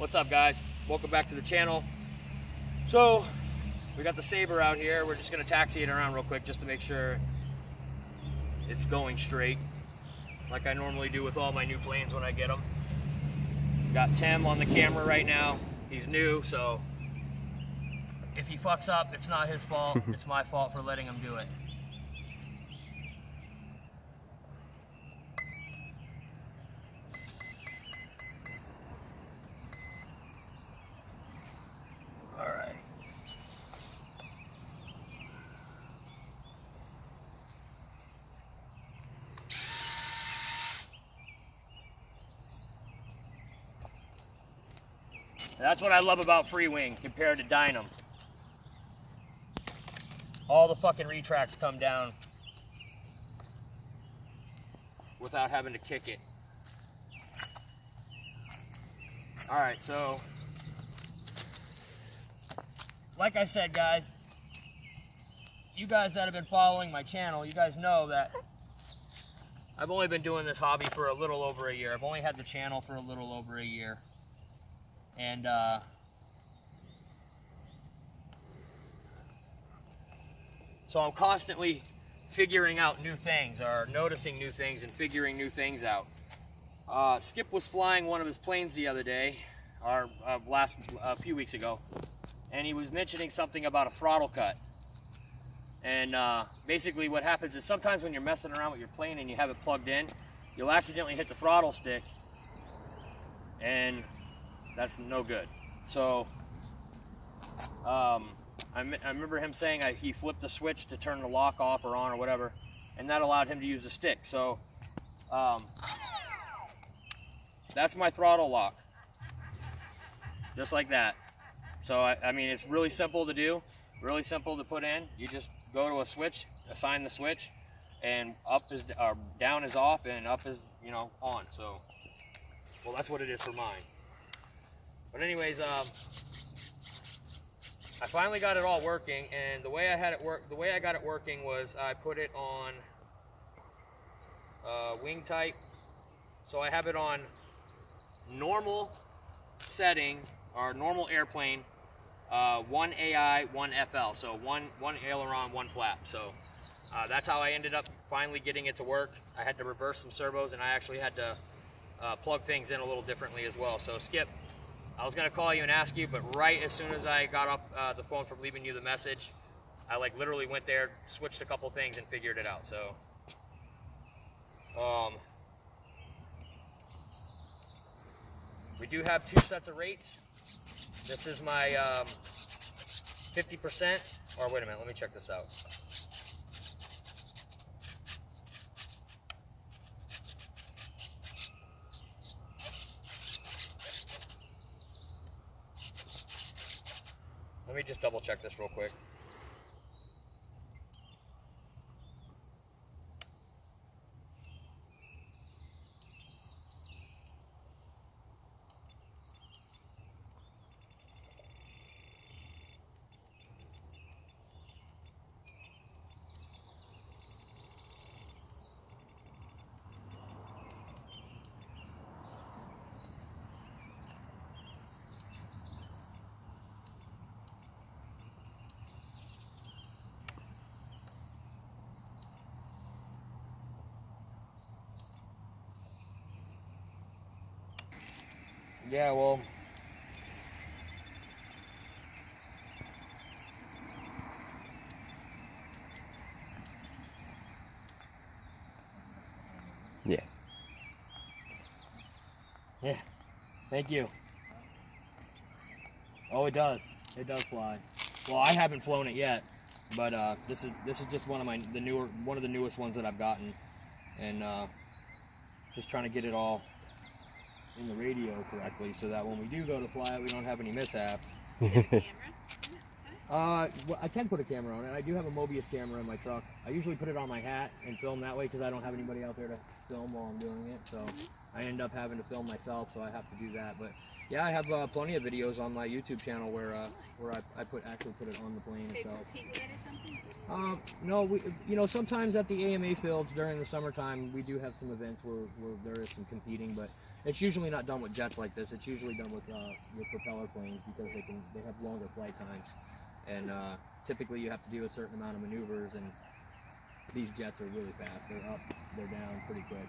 What's up, guys? Welcome back to the channel. So we got the Sabre out here. We're just gonna taxi it around real quick just to make sure it's going straight, like I normally do with all my new planes when I get them. Got Tim on the camera right now. He's new, so if he fucks up, it's not his fault. It's my fault for letting him do it. All right. That's what I love about Freewing compared to Dynam. All the fucking retracts come down without having to kick it. All right, so like I said, guys, you guys that have been following my channel, you guys know that I've only been doing this hobby for a little over a year. I've only had the channel for a little over a year. And so I'm constantly figuring out new things, or noticing new things and figuring new things out. Skip was flying one of his planes the other day, or a few weeks ago, and he was mentioning something about a throttle cut. And basically what happens is sometimes when you're messing around with your plane and you have it plugged in, you'll accidentally hit the throttle stick, and that's no good. So I remember him saying he flipped the switch to turn the lock off or on or whatever, and that allowed him to use the stick. So that's my throttle lock, just like that. So I mean, it's really simple to do, really simple to put in. You just go to a switch, assign the switch, and up is down is off, and up is, you know, on. So, well, that's what it is for mine. But anyways, I finally got it all working, and the way I got it working was I put it on wing type. So I have it on normal setting, or normal airplane, 1 AI, 1 FL. So one aileron, 1 flap. So that's how I ended up finally getting it to work. I had to reverse some servos, and I actually had to plug things in a little differently as well. So Skip, I was gonna call you and ask you, but right as soon as I got off the phone from leaving you the message, I like literally went there, switched a couple things, and figured it out. So, we do have 2 sets of rates. This is my 50%, or wait a minute, let me check this out. Let me just double check this real quick. Yeah, well, yeah. Yeah, thank you. Oh, it does. It does fly. Well, I haven't flown it yet, but this is just one of the newest ones that I've gotten, and just trying to get it all in the radio correctly, so that when we do go to fly it, we don't have any mishaps. Well, I can put a camera on it. I do have a Mobius camera in my truck. I usually put it on my hat and film that way because I don't have anybody out there to film while I'm doing it. So I end up having to film myself, so I have to do that. But yeah, I have plenty of videos on my YouTube channel where I actually put it on the plane itself. Compete with it or something? No, sometimes at the AMA fields during the summertime, we do have some events where there is some competing, but It's usually not done with jets like this. It's usually done with propeller planes because they have longer flight times, and typically you have to do a certain amount of maneuvers. And these jets are really fast. They're up, they're down pretty quick.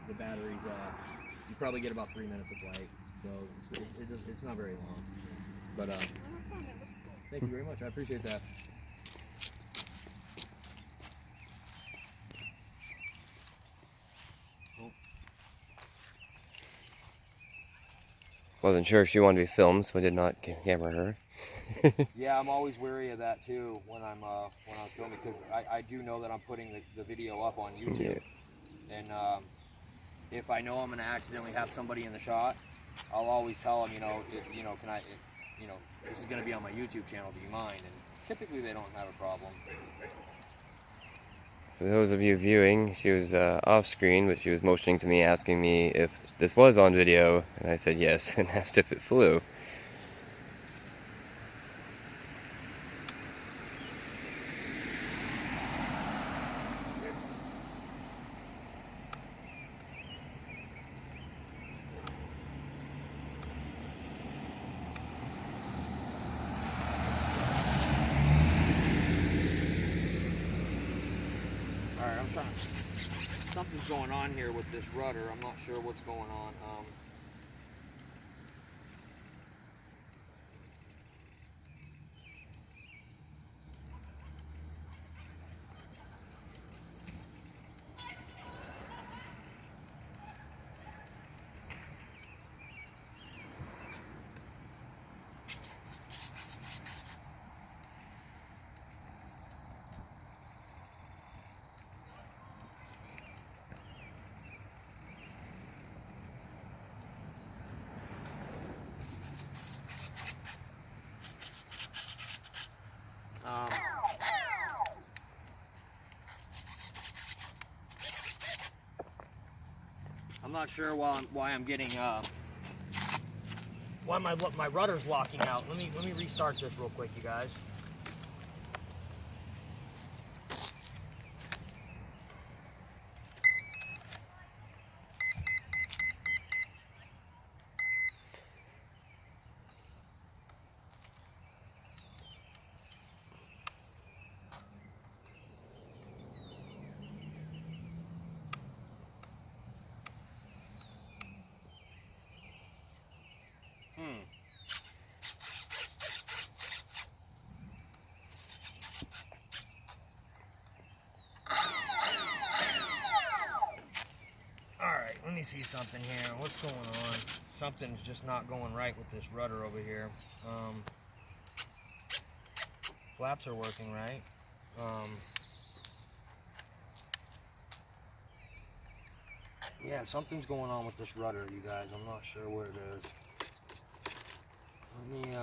The batteries, you probably get about 3 minutes of flight, so it's not very long. But thank you very much. I appreciate that. Wasn't sure if she wanted to be filmed, so I did not camera her. Yeah, I'm always wary of that too when I'm filming, because I do know that I'm putting the video up on YouTube, yeah. And if I know I'm gonna accidentally have somebody in the shot, I'll always tell them, this is gonna be on my YouTube channel. Do you mind? And typically they don't have a problem. For those of you viewing, she was off screen, but she was motioning to me, asking me if this was on video, and I said yes, and asked if it flew. Something's going on here with this rudder. I'm not sure what's going on. I'm not sure why I'm getting why my rudder's locking out. Let me restart this real quick, you guys. Alright, let me see something here. What's going on? Something's just not going right with this rudder over here. Flaps are working right. Yeah, something's going on with this rudder, you guys. I'm not sure what it is. Let me,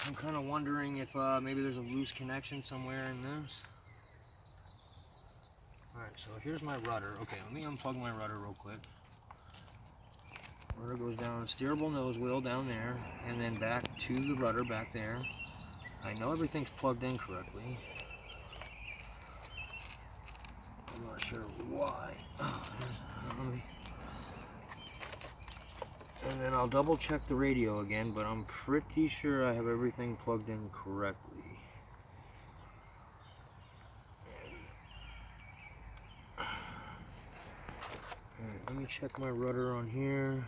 I'm kind of wondering if maybe there's a loose connection somewhere in this. Alright, so here's my rudder. Okay, let me unplug my rudder real quick. Rudder goes down, steerable nose wheel down there, and then back to the rudder back there. I know everything's plugged in correctly. I'm not sure why. And then I'll double check the radio again, but I'm pretty sure I have everything plugged in correctly. Alright, let me check my rudder on here.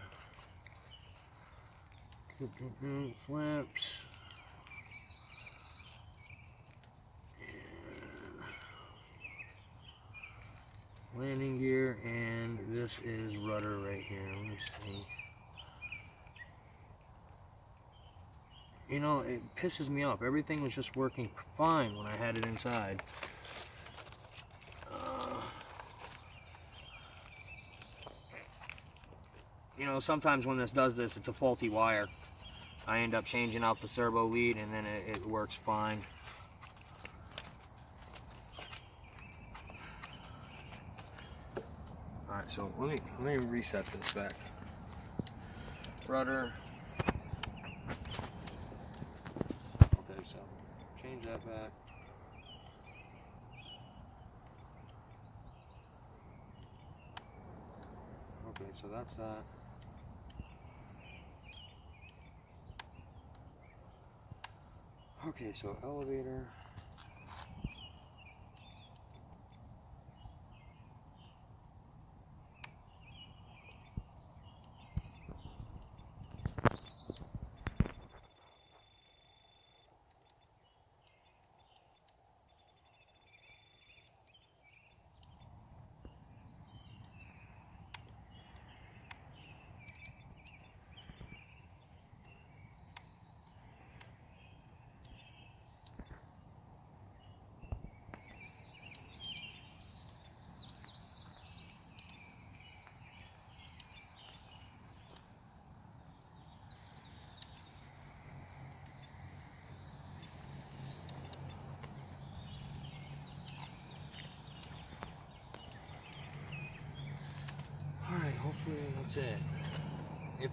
Flaps. And landing gear, and this is rudder right here. Let me see. You know, it pisses me off. Everything was just working fine when I had it inside. You know, sometimes when this does this, it's a faulty wire. I end up changing out the servo lead, and then it works fine. All right, so let me reset this back. Rudder. Okay, so change that back. Okay, so that's that. Okay, so elevator. Alright, hopefully that's it.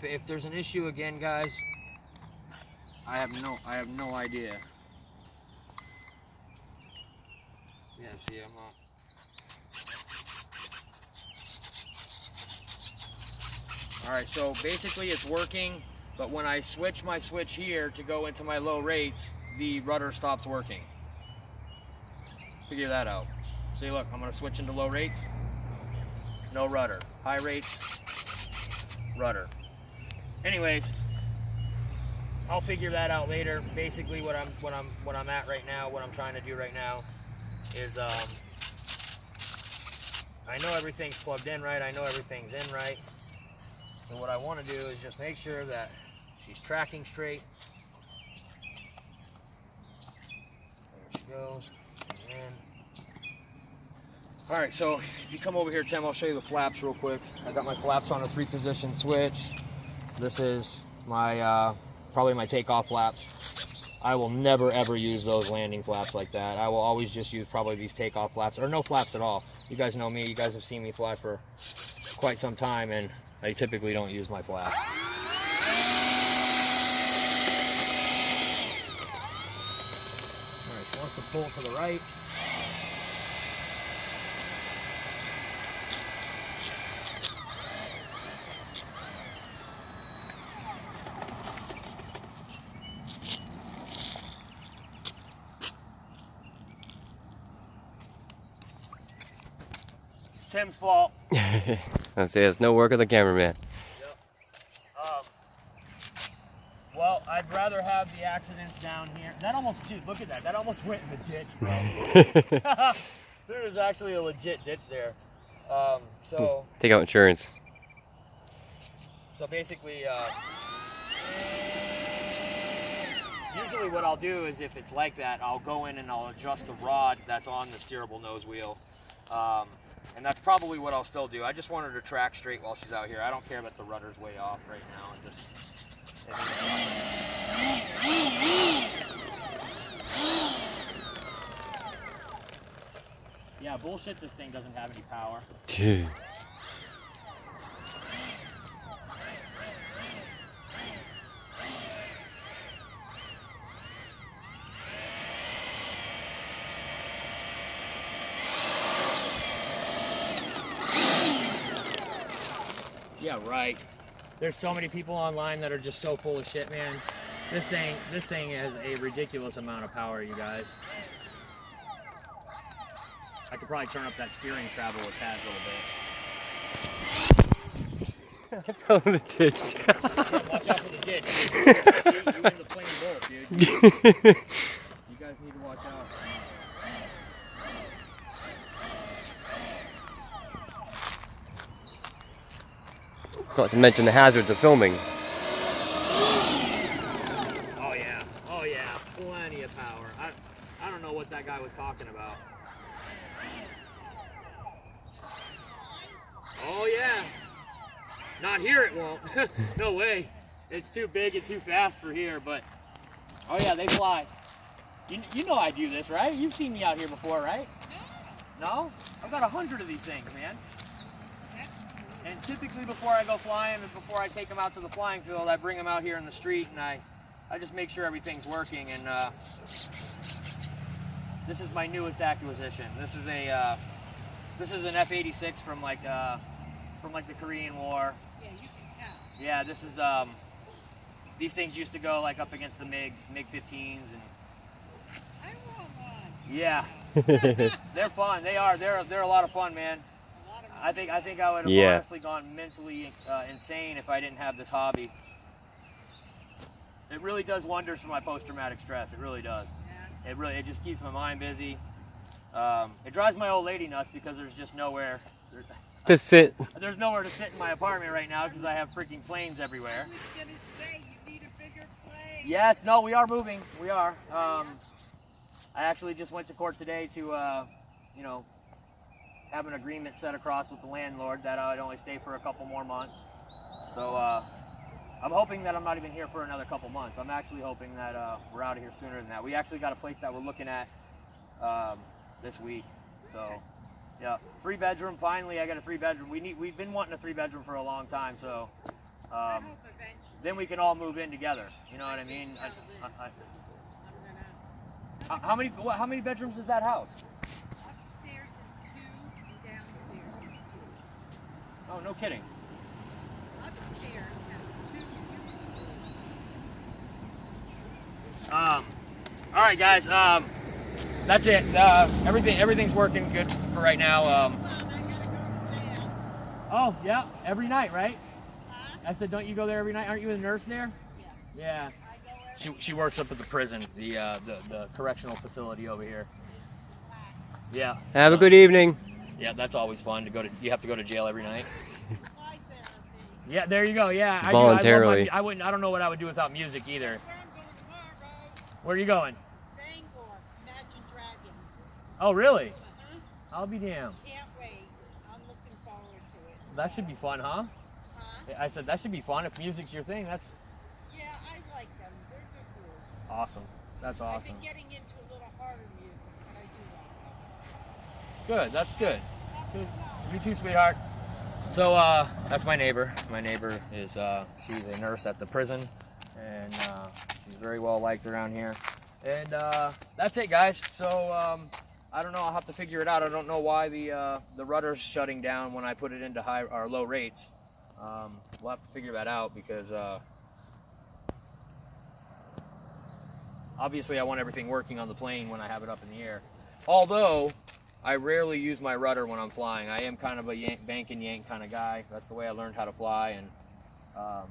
If there's an issue again, guys, I have no idea. Yeah, see, I'm not. Alright, so basically it's working, but when I switch my switch here to go into my low rates, the rudder stops working. Figure that out. See, look, I'm gonna switch into low rates. No rudder. High rates, rudder. Anyways, I'll figure that out later. Basically, what I'm at right now, what I'm trying to do right now, is I know everything's plugged in right. I know everything's in right. So what I want to do is just make sure that she's tracking straight. There she goes. And then. All right, so if you come over here, Tim, I'll show you the flaps real quick. I got my flaps on a 3-position switch. This is my probably my takeoff flaps. I will never ever use those landing flaps like that. I will always just use probably these takeoff flaps, or no flaps at all. You guys know me. You guys have seen me fly for quite some time, and I typically don't use my flaps. All right, so wants to pull to the right. Tim's fault. I say it's no work of the cameraman. Yep. Well, I'd rather have the accidents down here. That almost, dude, look at that. That almost went in the ditch, bro. There is actually a legit ditch there. So take out insurance. So basically, usually what I'll do is if it's like that, I'll go in and I'll adjust the rod that's on the steerable nose wheel. And that's probably what I'll still do. I just want her to track straight while she's out here. I don't care that the rudder's way off right now. Yeah, bullshit, this thing doesn't have any power. Dude. Yeah, right. There's so many people online that are just so full of shit, man. This thing has a ridiculous amount of power, you guys. I could probably turn up that steering travel a tad a little bit. I fell in the ditch. Watch out for the ditch. See, you in the plain bolt, dude. You guys need to watch out. Not to mention the hazards of filming. Oh yeah, plenty of power. I don't know what that guy was talking about. Oh yeah. Not here it won't. No way. It's too big and too fast for here, but oh yeah, they fly. You know I do this, right? You've seen me out here before, right? No? I've got 100 of these things, man. And typically before I go flying and before I take them out to the flying field, I bring them out here in the street and I just make sure everything's working. And this is my newest acquisition. This is an F-86 from like the Korean War. Yeah, you can tell. Yeah, this is these things used to go like up against the MiG-15s and I want one. yeah. They're fun. They are. They're a lot of fun, man. A lot of I think I would have Yeah. honestly gone mentally insane if I didn't have this hobby. It really does wonders for my post-traumatic stress. It really does. Yeah. It just keeps my mind busy. It drives my old lady nuts because there's just nowhere. To sit. There's nowhere to sit in my apartment right now because I have freaking planes everywhere. I was gonna say you need a bigger plane. Yes, no, we are moving. We are. I actually just went to court today to, you know, have an agreement set across with the landlord that I'd only stay for a couple more months. So I'm hoping that I'm not even here for another couple months. I'm actually hoping that we're out of here sooner than that. We actually got a place that we're looking at this week. So yeah, 3-bedroom. Finally, I got a 3-bedroom. We've been wanting a 3-bedroom for a long time. So I hope eventually. then we can all move in together. You know what I mean? How many bedrooms is that house? Upstairs is 2 and downstairs is 2. Oh, no kidding. Upstairs has 2. All right, guys. That's it. Everything's working good for right now. Well, I gotta go to jail. Oh, yeah, every night, right? Huh? I said, don't you go there every night? Aren't you a nurse there? Yeah. Yeah. I go every She works up at the prison, the correctional facility over here. black. Yeah. Have a good evening. Yeah, that's always fun to go to. You have to go to jail every night. Fly therapy. Yeah, there you go. Yeah, I do. Voluntarily. I wouldn't. I don't know what I would do without music either. That's where I'm going tomorrow. Where are you going? Bangor, Imagine Dragons. Oh, really? Uh-huh. I'll be damned. Can't wait. I'm looking forward to it. That should be fun, huh? Huh? I said that should be fun if music's your thing. That's Yeah, I like them. They're good group. awesome. That's I've awesome. been getting into a little harder music, but I do like them. Good. That's good. Have a Good. good night. You too, sweetheart. So that's my neighbor. My neighbor is she's a nurse at the prison, and she's very well liked around here. And that's it, guys. So I don't know. I'll have to figure it out. I don't know why the rudder's shutting down when I put it into high or low rates. We'll have to figure that out because obviously I want everything working on the plane when I have it up in the air. Although I rarely use my rudder when I'm flying. I am kind of a bank and yank kind of guy. That's the way I learned how to fly, and I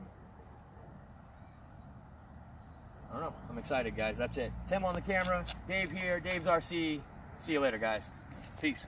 don't know. I'm excited, guys. That's it. Tim on the camera, Dave here, Dave's RC. See you later, guys. Peace.